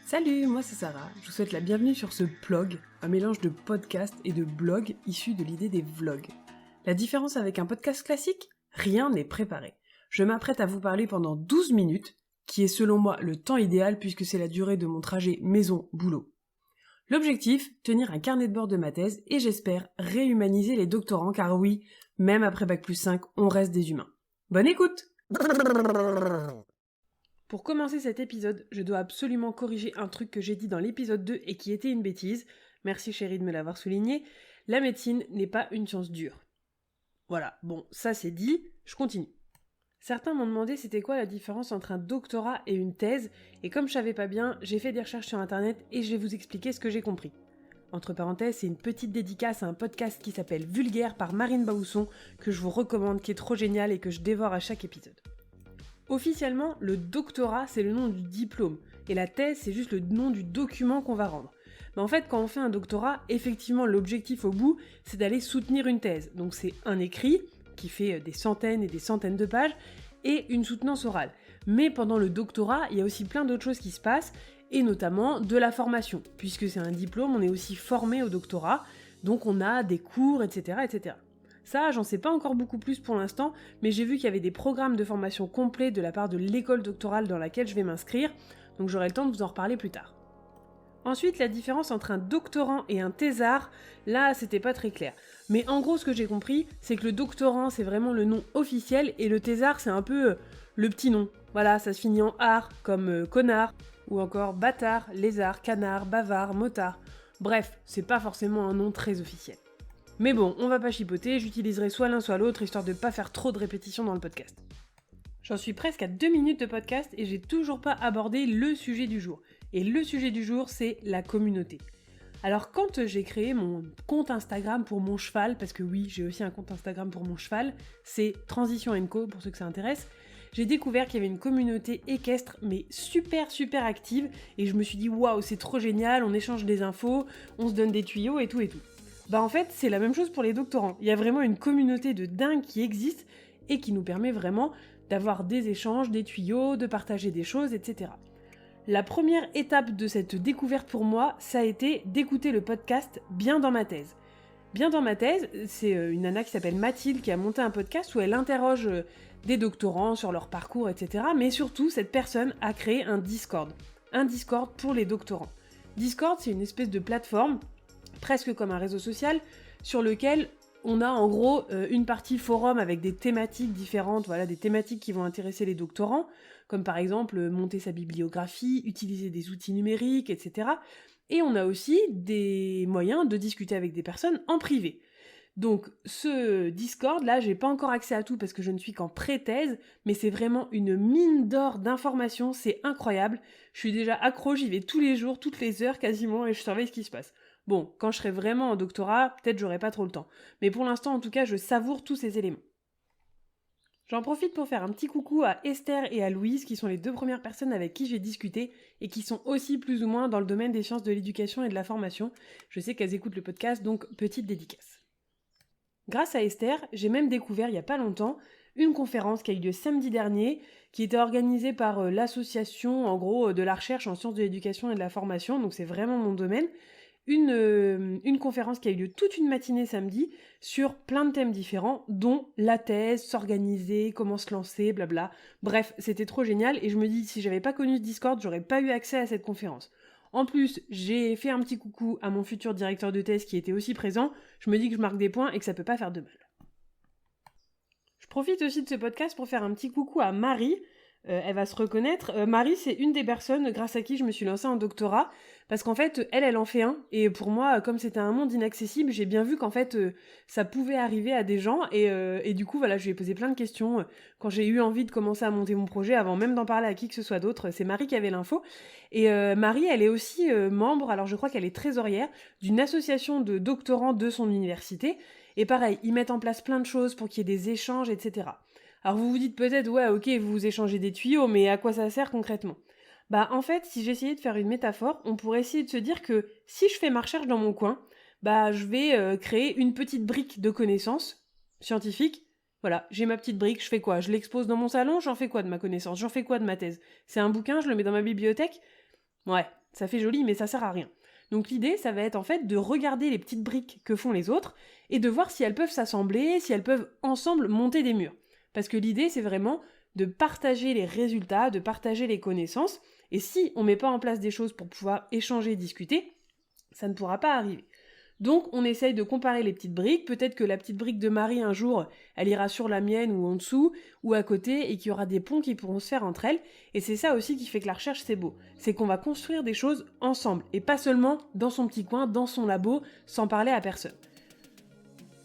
Salut, moi c'est Sarah, je vous souhaite la bienvenue sur ce blog, un mélange de podcast et de blog issu de l'idée des vlogs. La différence avec un podcast classique ? Rien n'est préparé. Je m'apprête à vous parler pendant 12 minutes, qui est selon moi le temps idéal puisque c'est la durée de mon trajet maison-boulot. L'objectif, tenir un carnet de bord de ma thèse et j'espère réhumaniser les doctorants car oui, même après Bac+5, on reste des humains. Bonne écoute! Pour commencer cet épisode, je dois absolument corriger un truc que j'ai dit dans l'épisode 2 et qui était une bêtise. Merci chérie de me l'avoir souligné. La médecine n'est pas une science dure. Voilà, bon, ça c'est dit, je continue. Certains m'ont demandé c'était quoi la différence entre un doctorat et une thèse, et comme je savais pas bien, j'ai fait des recherches sur internet et je vais vous expliquer ce que j'ai compris. Entre parenthèses, c'est une petite dédicace à un podcast qui s'appelle Vulgaire par Marine Baousson, que je vous recommande, qui est trop génial et que je dévore à chaque épisode. Officiellement, le doctorat, c'est le nom du diplôme, et la thèse, c'est juste le nom du document qu'on va rendre. Mais en fait, quand on fait un doctorat, effectivement, l'objectif au bout, c'est d'aller soutenir une thèse. Donc c'est un écrit, qui fait des centaines et des centaines de pages, et une soutenance orale. Mais pendant le doctorat, il y a aussi plein d'autres choses qui se passent, et notamment de la formation. Puisque c'est un diplôme, on est aussi formé au doctorat, donc on a des cours, etc., etc. Ça, j'en sais pas encore beaucoup plus pour l'instant, mais j'ai vu qu'il y avait des programmes de formation complets de la part de l'école doctorale dans laquelle je vais m'inscrire, donc j'aurai le temps de vous en reparler plus tard. Ensuite, la différence entre un doctorant et un thésard, là, c'était pas très clair. Mais en gros, ce que j'ai compris, c'est que le doctorant, c'est vraiment le nom officiel, et le thésard, c'est un peu le petit nom. Voilà, ça se finit en art, comme connard, ou encore bâtard, lézard, canard, bavard, motard. Bref, c'est pas forcément un nom très officiel. Mais bon, on va pas chipoter, j'utiliserai soit l'un soit l'autre, histoire de pas faire trop de répétitions dans le podcast. J'en suis presque à 2 minutes de podcast et j'ai toujours pas abordé le sujet du jour. Et le sujet du jour, c'est la communauté. Alors quand j'ai créé mon compte Instagram pour mon cheval, parce que oui, j'ai aussi un compte Instagram pour mon cheval, c'est Transition & Co pour ceux que ça intéresse, j'ai découvert qu'il y avait une communauté équestre, mais super active, et je me suis dit waouh, c'est trop génial, on échange des infos, on se donne des tuyaux et tout. Bah en fait, c'est la même chose pour les doctorants. Il y a vraiment une communauté de dingue qui existe et qui nous permet vraiment d'avoir des échanges, des tuyaux, de partager des choses, etc. La première étape de cette découverte pour moi, ça a été d'écouter le podcast Bien dans ma thèse. Bien dans ma thèse, c'est une nana qui s'appelle Mathilde qui a monté un podcast où elle interroge des doctorants sur leur parcours, etc. Mais surtout, cette personne a créé un Discord pour les doctorants. Discord, c'est une espèce de plateforme presque comme un réseau social, sur lequel on a en gros une partie forum avec des thématiques différentes, voilà, des thématiques qui vont intéresser les doctorants, comme par exemple monter sa bibliographie, utiliser des outils numériques, etc. Et on a aussi des moyens de discuter avec des personnes en privé. Donc ce Discord, là, j'ai pas encore accès à tout parce que je ne suis qu'en pré-thèse, mais c'est vraiment une mine d'or d'informations, c'est incroyable. Je suis déjà accro, j'y vais tous les jours, toutes les heures quasiment, et je surveille ce qui se passe. Bon, quand je serai vraiment en doctorat, peut-être j'aurai pas trop le temps. Mais pour l'instant, en tout cas, je savoure tous ces éléments. J'en profite pour faire un petit coucou à Esther et à Louise, qui sont les 2 premières personnes avec qui j'ai discuté, et qui sont aussi plus ou moins dans le domaine des sciences de l'éducation et de la formation. Je sais qu'elles écoutent le podcast, donc petite dédicace. Grâce à Esther, j'ai même découvert il y a pas longtemps une conférence qui a eu lieu samedi dernier, qui était organisée par l'association, en gros, de la recherche en sciences de l'éducation et de la formation, donc c'est vraiment mon domaine. Une conférence qui a eu lieu toute une matinée samedi sur plein de thèmes différents, dont la thèse, s'organiser, comment se lancer, blabla. Bref, c'était trop génial et je me dis, si j'avais pas connu ce Discord, j'aurais pas eu accès à cette conférence. En plus, j'ai fait un petit coucou à mon futur directeur de thèse qui était aussi présent, je me dis que je marque des points et que ça peut pas faire de mal. Je profite aussi de ce podcast pour faire un petit coucou à Marie. Elle va se reconnaître. Marie, c'est une des personnes grâce à qui je me suis lancée en doctorat, parce qu'en fait, elle en fait un, et pour moi, comme c'était un monde inaccessible, j'ai bien vu qu'en fait, ça pouvait arriver à des gens, et du coup, voilà, je lui ai posé plein de questions quand j'ai eu envie de commencer à monter mon projet, avant même d'en parler à qui que ce soit d'autre. C'est Marie qui avait l'info, et Marie, elle est aussi membre, alors je crois qu'elle est trésorière, d'une association de doctorants de son université, et pareil, ils mettent en place plein de choses pour qu'il y ait des échanges, etc. Alors vous vous dites peut-être, ouais, ok, vous vous échangez des tuyaux, mais à quoi ça sert concrètement ? Bah en fait, si j'essayais de faire une métaphore, on pourrait essayer de se dire que si je fais ma recherche dans mon coin, bah je vais créer une petite brique de connaissances scientifiques. Voilà, j'ai ma petite brique, je fais quoi ? Je l'expose dans mon salon, j'en fais quoi de ma connaissance ? J'en fais quoi de ma thèse ? C'est un bouquin, je le mets dans ma bibliothèque ? Ouais, ça fait joli, mais ça sert à rien. Donc l'idée, ça va être en fait de regarder les petites briques que font les autres et de voir si elles peuvent s'assembler, si elles peuvent ensemble monter des murs. Parce que l'idée, c'est vraiment de partager les résultats, de partager les connaissances, et si on met pas en place des choses pour pouvoir échanger et discuter, ça ne pourra pas arriver. Donc on essaye de comparer les petites briques, peut-être que la petite brique de Marie un jour, elle ira sur la mienne ou en dessous, ou à côté, et qu'il y aura des ponts qui pourront se faire entre elles, et c'est ça aussi qui fait que la recherche c'est beau, c'est qu'on va construire des choses ensemble, et pas seulement dans son petit coin, dans son labo, sans parler à personne.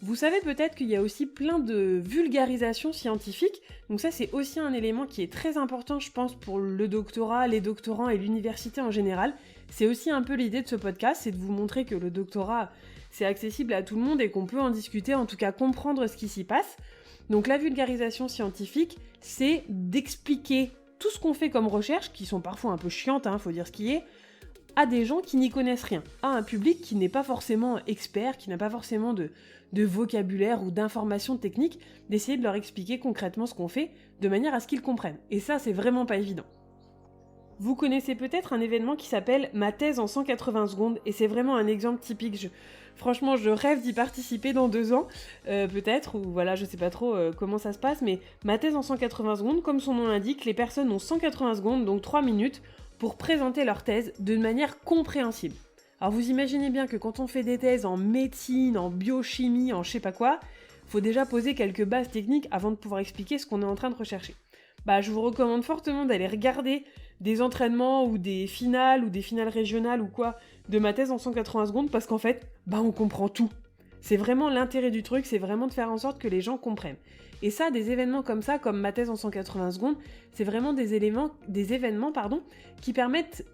Vous savez peut-être qu'il y a aussi plein de vulgarisation scientifique, donc ça c'est aussi un élément qui est très important je pense pour le doctorat, les doctorants et l'université en général. C'est aussi un peu l'idée de ce podcast, c'est de vous montrer que le doctorat c'est accessible à tout le monde et qu'on peut en discuter, en tout cas comprendre ce qui s'y passe. Donc la vulgarisation scientifique, c'est d'expliquer tout ce qu'on fait comme recherche, qui sont parfois un peu chiantes, faut dire ce qui est, à des gens qui n'y connaissent rien, à un public qui n'est pas forcément expert, qui n'a pas forcément de vocabulaire ou d'informations techniques, d'essayer de leur expliquer concrètement ce qu'on fait, de manière à ce qu'ils comprennent. Et ça, c'est vraiment pas évident. Vous connaissez peut-être un événement qui s'appelle Ma thèse en 180 secondes, et c'est vraiment un exemple typique. Franchement, je rêve d'y participer dans 2 ans, peut-être, ou voilà, je sais pas trop comment ça se passe, mais Ma thèse en 180 secondes, comme son nom l'indique, les personnes ont 180 secondes, donc 3 minutes, pour présenter leur thèse de manière compréhensible. Alors vous imaginez bien que quand on fait des thèses en médecine, en biochimie, en je sais pas quoi, faut déjà poser quelques bases techniques avant de pouvoir expliquer ce qu'on est en train de rechercher. Je vous recommande fortement d'aller regarder des entraînements ou des finales régionales ou quoi de Ma thèse en 180 secondes parce qu'en fait, on comprend tout. C'est vraiment l'intérêt du truc, c'est vraiment de faire en sorte que les gens comprennent. Et ça, des événements comme ça, comme Ma thèse en 180 secondes, c'est vraiment des événements qui permettent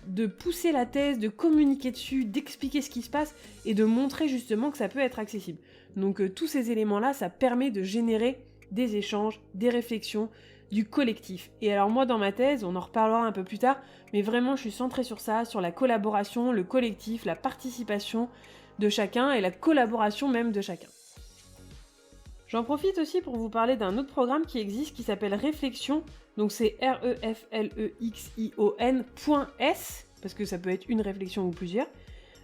de pousser la thèse, de communiquer dessus, d'expliquer ce qui se passe et de montrer justement que ça peut être accessible. Donc tous ces éléments-là, ça permet de générer des échanges, des réflexions, du collectif. Et alors moi dans ma thèse, on en reparlera un peu plus tard, mais vraiment je suis centrée sur ça, sur la collaboration, le collectif, la participation de chacun et la collaboration même de chacun. J'en profite aussi pour vous parler d'un autre programme qui existe qui s'appelle Réflexion, donc c'est reflexion.s, parce que ça peut être une réflexion ou plusieurs.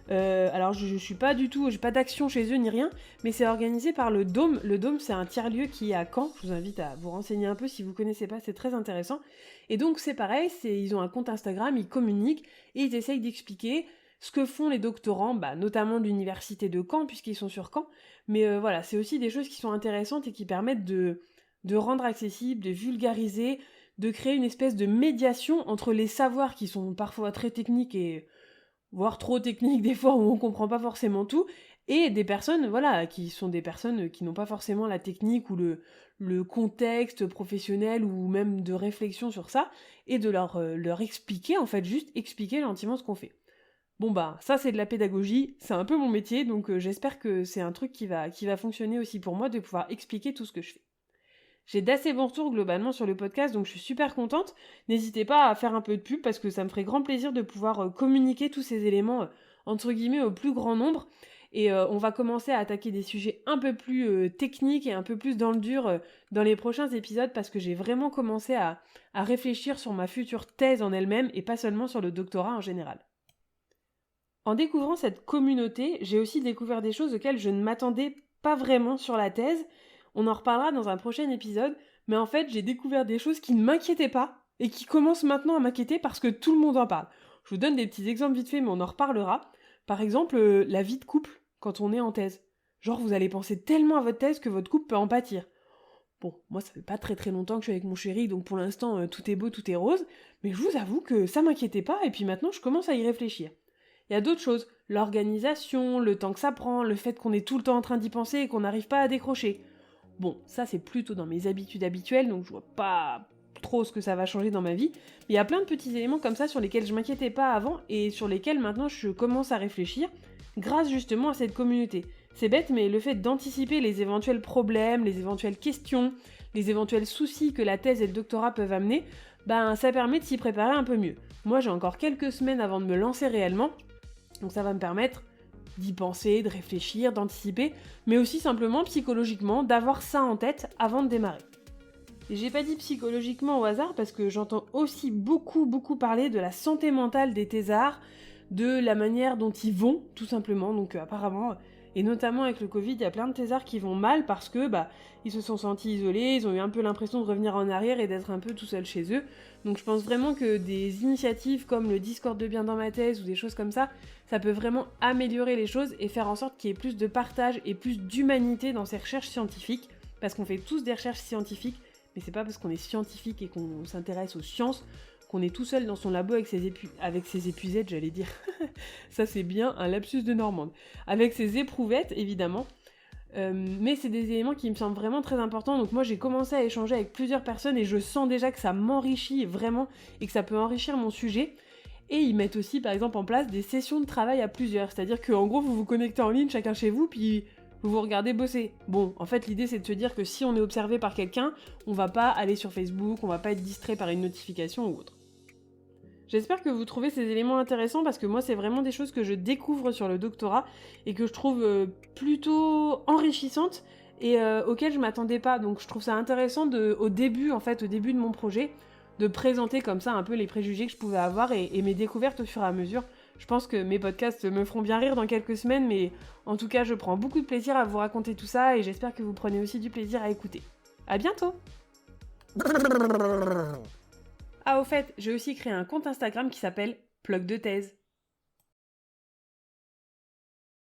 Alors je suis pas du tout, j'ai pas d'action chez eux ni rien, mais c'est organisé par le Dôme. Le Dôme c'est un tiers-lieu qui est à Caen, je vous invite à vous renseigner un peu si vous connaissez pas, c'est très intéressant. Et donc c'est pareil, ils ont un compte Instagram, ils communiquent et ils essayent d'expliquer ce que font les doctorants, notamment de l'université de Caen, puisqu'ils sont sur Caen, mais c'est aussi des choses qui sont intéressantes et qui permettent de rendre accessible, de vulgariser, de créer une espèce de médiation entre les savoirs qui sont parfois très techniques et voire trop techniques des fois où on comprend pas forcément tout, et des personnes, qui sont des personnes qui n'ont pas forcément la technique ou le contexte professionnel ou même de réflexion sur ça, et de leur expliquer, en fait, juste expliquer gentiment ce qu'on fait. Ça c'est de la pédagogie, c'est un peu mon métier, donc j'espère que c'est un truc qui va fonctionner aussi pour moi, de pouvoir expliquer tout ce que je fais. J'ai d'assez bons retours globalement sur le podcast, donc je suis super contente. N'hésitez pas à faire un peu de pub parce que ça me ferait grand plaisir de pouvoir communiquer tous ces éléments entre guillemets au plus grand nombre. Et on va commencer à attaquer des sujets un peu plus techniques et un peu plus dans le dur dans les prochains épisodes parce que j'ai vraiment commencé à réfléchir sur ma future thèse en elle-même et pas seulement sur le doctorat en général. En découvrant cette communauté, j'ai aussi découvert des choses auxquelles je ne m'attendais pas vraiment sur la thèse. On en reparlera dans un prochain épisode, mais en fait, j'ai découvert des choses qui ne m'inquiétaient pas et qui commencent maintenant à m'inquiéter parce que tout le monde en parle. Je vous donne des petits exemples vite fait, mais on en reparlera. Par exemple, la vie de couple quand on est en thèse. Genre, vous allez penser tellement à votre thèse que votre couple peut en pâtir. Bon, moi, ça fait pas très très longtemps que je suis avec mon chéri, donc pour l'instant, tout est beau, tout est rose, mais je vous avoue que ça m'inquiétait pas, et puis maintenant, je commence à y réfléchir. Il y a d'autres choses, l'organisation, le temps que ça prend, le fait qu'on est tout le temps en train d'y penser et qu'on n'arrive pas à décrocher. Bon, ça c'est plutôt dans mes habitudes habituelles, donc je vois pas trop ce que ça va changer dans ma vie, mais il y a plein de petits éléments comme ça sur lesquels je m'inquiétais pas avant et sur lesquels maintenant je commence à réfléchir, grâce justement à cette communauté. C'est bête, mais le fait d'anticiper les éventuels problèmes, les éventuelles questions, les éventuels soucis que la thèse et le doctorat peuvent amener, ça permet de s'y préparer un peu mieux. Moi j'ai encore quelques semaines avant de me lancer réellement, donc ça va me permettre d'y penser, de réfléchir, d'anticiper, mais aussi simplement psychologiquement d'avoir ça en tête avant de démarrer. Et j'ai pas dit psychologiquement au hasard parce que j'entends aussi beaucoup parler de la santé mentale des thésards, de la manière dont ils vont, tout simplement. Donc apparemment, et notamment avec le Covid, il y a plein de thésards qui vont mal parce que ils se sont sentis isolés, ils ont eu un peu l'impression de revenir en arrière et d'être un peu tout seuls chez eux. Donc je pense vraiment que des initiatives comme le Discord de Bien dans ma thèse ou des choses comme ça peut vraiment améliorer les choses et faire en sorte qu'il y ait plus de partage et plus d'humanité dans ces recherches scientifiques, parce qu'on fait tous des recherches scientifiques, mais c'est pas parce qu'on est scientifique et qu'on s'intéresse aux sciences qu'on est tout seul dans son labo avec ses épuisettes, j'allais dire. Ça c'est bien un lapsus de Normande. Avec ses éprouvettes, évidemment. Mais c'est des éléments qui me semblent vraiment très importants. Donc moi j'ai commencé à échanger avec plusieurs personnes et je sens déjà que ça m'enrichit vraiment et que ça peut enrichir mon sujet. Et ils mettent aussi par exemple en place des sessions de travail à plusieurs. C'est-à-dire qu'en gros vous vous connectez en ligne chacun chez vous puis vous vous regardez bosser. Bon, en fait l'idée c'est de se dire que si on est observé par quelqu'un, on va pas aller sur Facebook, on va pas être distrait par une notification ou autre. J'espère que vous trouvez ces éléments intéressants parce que moi c'est vraiment des choses que je découvre sur le doctorat et que je trouve plutôt enrichissantes et auxquelles je m'attendais pas. Donc je trouve ça intéressant au début de mon projet, de présenter comme ça un peu les préjugés que je pouvais avoir et mes découvertes au fur et à mesure. Je pense que mes podcasts me feront bien rire dans quelques semaines, mais en tout cas je prends beaucoup de plaisir à vous raconter tout ça et j'espère que vous prenez aussi du plaisir à écouter. À bientôt! Ah, au fait, j'ai aussi créé un compte Instagram qui s'appelle Plug de thèse.